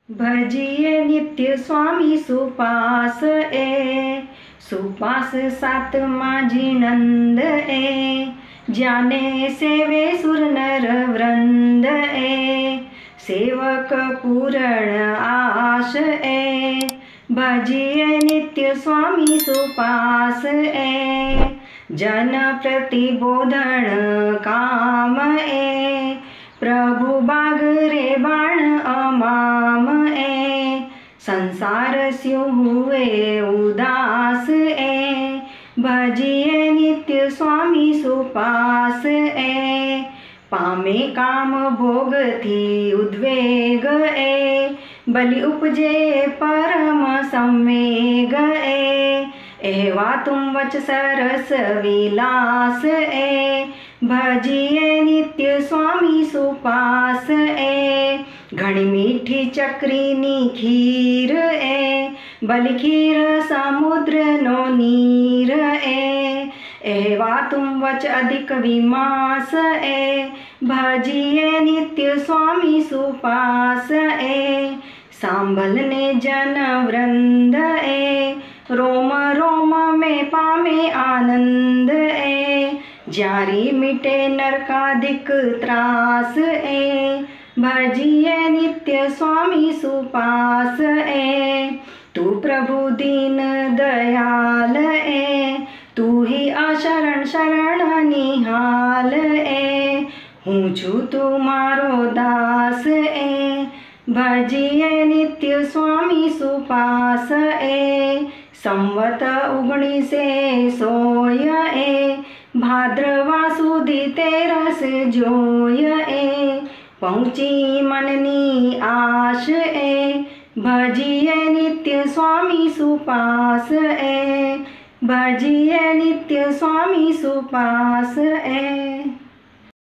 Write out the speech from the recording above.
भजिए नित्य स्वामी सुपास सुपास सात माझी नंद ज्याने सेवे सुर नर वृंद सेवक पूर्ण आश भजिए नित्य स्वामी सुपास जन प्रतिबोधन काम प्रभु बाग रे बाण अमाम संसार स्यु हुए उदास भजिए नित्य स्वामी सुपास पामे काम भोग थी उद्वेग बलि उपजे परम संवेग एवा तुम वच सरस विलास भजिए नित्य स्वामी सुपास घणी मीठी चक्रीनी खीर बलि खीर समुद्र नो नीर एवा तुम वच अधिक विमास भजिए नित्य स्वामी सुपास सांभलने जन वृंद रोम रोम में पामे आनंद जारी मिटे नरकादिक त्रास भजिए नित्य स्वामी सुपास तू प्रभु दीन दयाल तू ही अशरण शरण निहाल हूँ छु तुम्हारो दास भजिए नित्य स्वामी सुपास संवत 1916 भाद्रवा सुधी तेरस जोय पहुँची मननी आश भजिए नित्य स्वामी सुपास भजिए नित्य स्वामी सुपास